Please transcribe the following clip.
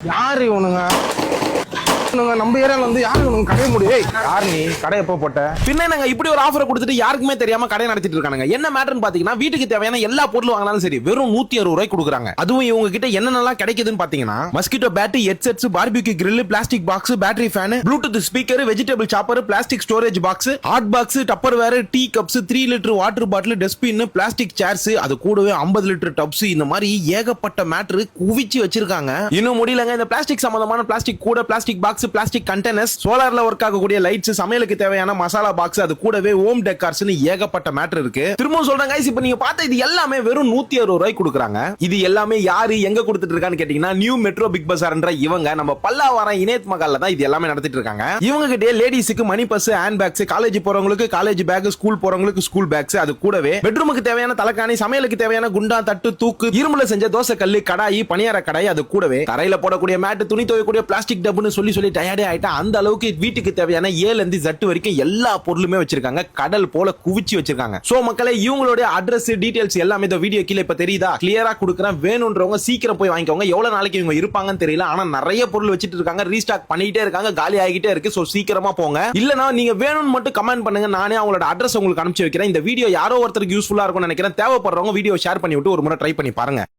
யாரு இவனுங்க? நம்ம ஏரியால வந்து யாரு கடை முடியும்? யார் நீ? கடை எப்போ போட்ட? பின்ன நாங்க இப்படி ஒரு ஆஃபர் கொடுத்துட்டு யாருக்குமே தெரியாம கடை நடத்திட்டு இருக்காங்க. என்ன மேட்டர்னு பாத்தீங்கன்னா, வீட்டுக்கு தேவையான எல்லா பொருளும் வாங்கினாலும் சரி வெறும் 160 ரூபாய் கொடுக்குறாங்க. அதுவும் இவங்க கிட்ட என்னென்னலாம் கிடைக்குதுன்னு பாத்தீங்கன்னா, mosquito bat, headsets, barbecue grill, plastic box, battery fan, Bluetooth speaker, vegetable chopper, plastic storage box, hot box, Tupperware, tea cups, 3 litre water bottle, dustbin, plastic chairs, அது கூடவே 50 லிட்டர் டப்ஸ், இந்த மாதிரி ஏகப்பட்ட மேட்டர் குவிச்சு வச்சிருக்காங்க. இன்னும் முடியலங்க. இந்த பிளாஸ்டிக் சம்பந்தமான பிளாஸ்டிக் கூட, பிளாஸ்டிக் பாக்ஸ், பிளாஸ்டிக் கண்டெய்னர், சோலார்ல ஒர்க் ஆகக்கூடிய லைட்ஸ், சமையலுக்கு தேவையான மசாலா பாக்ஸ், அது கூடவே ஹோம் டெக்கார்ஸ்னு ஏகப்பட்ட மேட்டர் இருக்கு. திரும்பவும் சொல்றேன் गाइस, இப்போ நீங்க பார்த்த இது எல்லாமே வெறும் 160 ரூபாய் கொடுக்குறாங்க. இது எல்லாமே யாரு எங்க கொடுத்துட்டு இருக்கான்னு கேட்டீங்கன்னா, நியூ மெட்ரோ பிக் பஜார்ன்ற இவங்க நம்ம பல்லாவரம் இனேத் மகால்ல தான் இது எல்லாமே நடத்திட்டு இருக்காங்க. இவங்க கிட்டே லேடிஸ்க்கு மணி பர்ஸ், ஹேண்ட் பேக்ஸ், காலேஜ் போறவங்களுக்கு காலேஜ் பேக், ஸ்கூல் போறவங்களுக்கு ஸ்கூல் பேக்ஸ், அது கூடவே பெட்ரூமுக்கு தேவையான தலகாணி, சமையலுக்கு தேவையான குண்டா, தட்டு, தூக்கு, இரும்புல செஞ்ச தோசை கல்லு, கடாயி, பணியார கடாய், அது கூடவே தரையில போடக்கூடிய மேட், துணி துவைக்கக்கூடிய பிளாஸ்டிக் டப்புன்னு சொல்லி டயர்டே ஆயிட்டா. அந்த அளவுக்கு வீட்டுக்கு தேவையான ஏல இருந்து ஜட்டு வரைக்கும் எல்லா பொருளுமே வச்சிருக்காங்க. கடல் போல குவிச்சு வச்சிருக்காங்க. சோ மக்களே, இவங்களுடைய அட்ரஸ் டீடைல்ஸ் எல்லாமே இந்த வீடியோ கீழ இப்ப தெரியுதா? கிளியரா கொடுக்குறேன். வேணும்ன்றவங்க சீக்கிரம் போய் வாங்கிக்கோங்க. எவ்வளவு நாளைக்கு இவங்க இருப்பாங்கன்னு தெரியல. ஆனா நிறைய பொருள் வச்சிட்டு இருக்காங்க. ரீஸ்டாக் பண்ணிட்டே இருக்காங்க. காலி ஆகிட்டே இருக்கு. சோ சீக்கிரமா போங்க. இல்லனா நீங்க வேணும்னு மட்டும் கமெண்ட் பண்ணுங்க. நானே அவங்களோட அட்ரஸ் உங்களுக்கு அனுப்பிச்சு வைக்கிறேன். இந்த வீடியோ யாரோ ஒருத்தருக்கு யூஸ்ஃபுல்லா இருக்கும்னு நினைக்கிறேன். தேவைப்படுறவங்க வீடியோ ஷேர் பண்ணி விட்டு ஒரு முறை ட்ரை பண்ணி பாருங்க.